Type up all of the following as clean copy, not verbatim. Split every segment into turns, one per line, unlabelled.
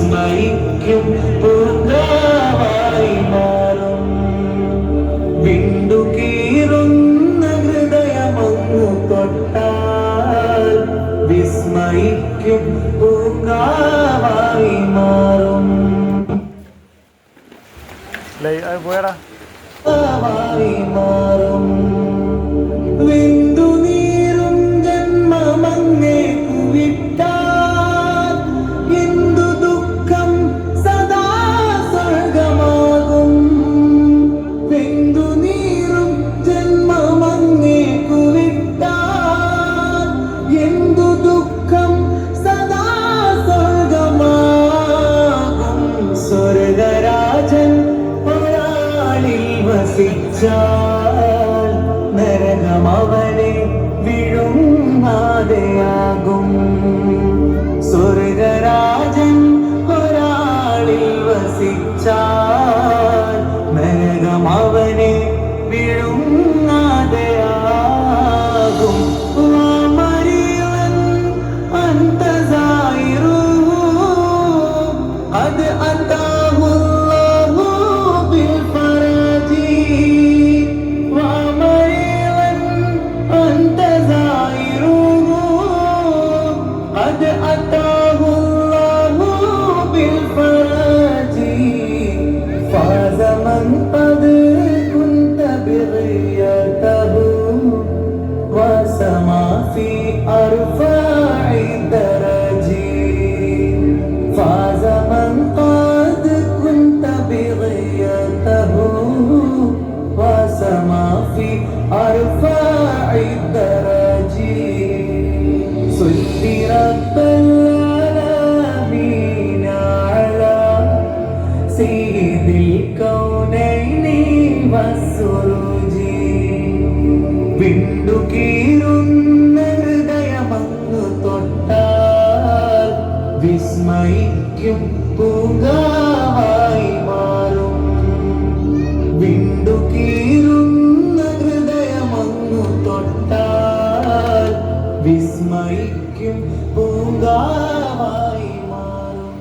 വിസ്മയിക്കും പൂങ്കാവായി മാറും. വിണ്ടുകീറുന്ന ഹൃദയമൊന്നു തൊട്ടാൽ വിസ്മയിക്കും പൂങ്കാവായി മാറും.
പോയടാ
മാറും. വിണ്ടുനീരും ജന്മമങ്ങേ കുവിട്ടാൽ എന്തു ദുഃഖം സദാ സ്വർഗമാകും. വിണ്ടുനീരും ജന്മമങ്ങേ കുവിട്ടാൽ എന്തു ദുഃഖം സദാ സ്വർഗമാകും. സ്വർഗരാജൻ വസിച്ചാൽ നരകം അവനെ വിഴുങ്ങാതെയാകും. സ്വർഗരാജൻ ഒരാളിൽ വസിച്ചാൽ നരകം അവനെ വിഴുങ്ങാതെയാകും. അത് وسما في أرفع الدرجات فاز من قد كنت بغيته وسما في أرفع الدرجات صل رب العالمين على سيد الكونين والسروج വിണ്ടുകീറുന്ന ഹൃദയമങ്ങു തൊട്ടാൽ വിസ്മയിക്കും പൂങ്കാവായി മാറും. വിണ്ടുകീറുന്ന ഹൃദയമങ്ങു തൊട്ടാൽ വിസ്മയിക്കും പൂങ്കാവായി മാറും.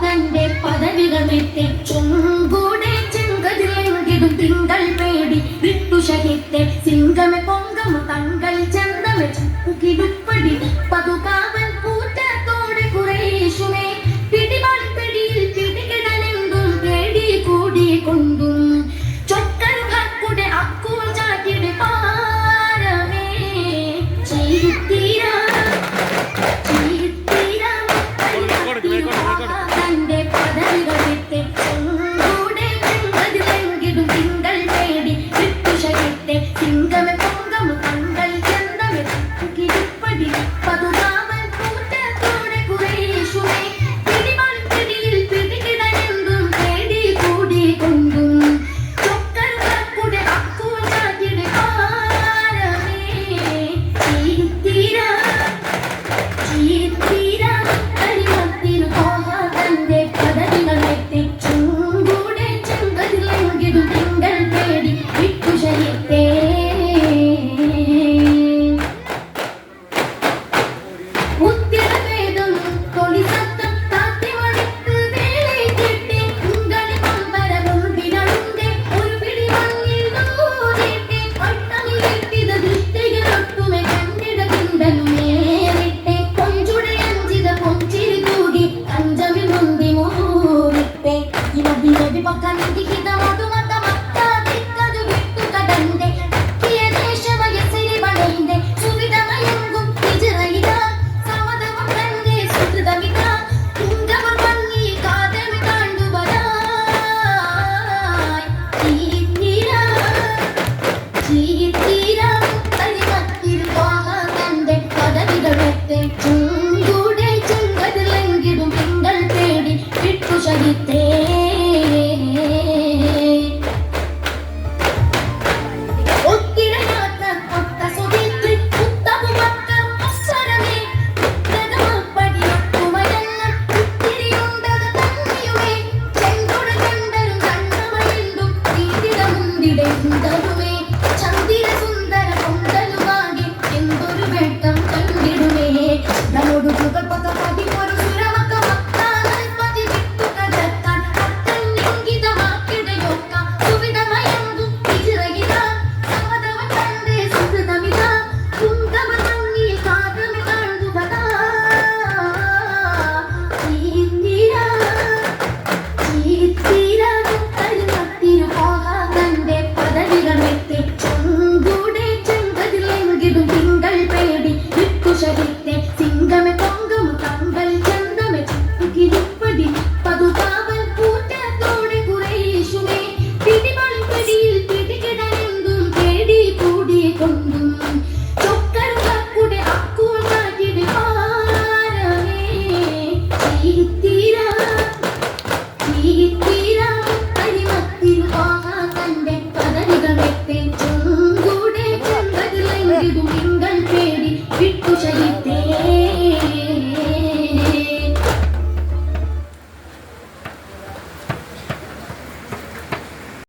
തന്റെ പദവികൾ മെത്തിച്ചും കൂടെ ചെങ്കതിലെങ്കിലും തിങ്കൾ പേടി വിട്ടുഷഹിത്തെ സിംഗമെ പൊങ്കമു തങ്കൾ ചന്തമെ ചുക്കിടുപ്പടി പതുകാവൻ കൂട്ടത്തോടെ കുറേശുമേ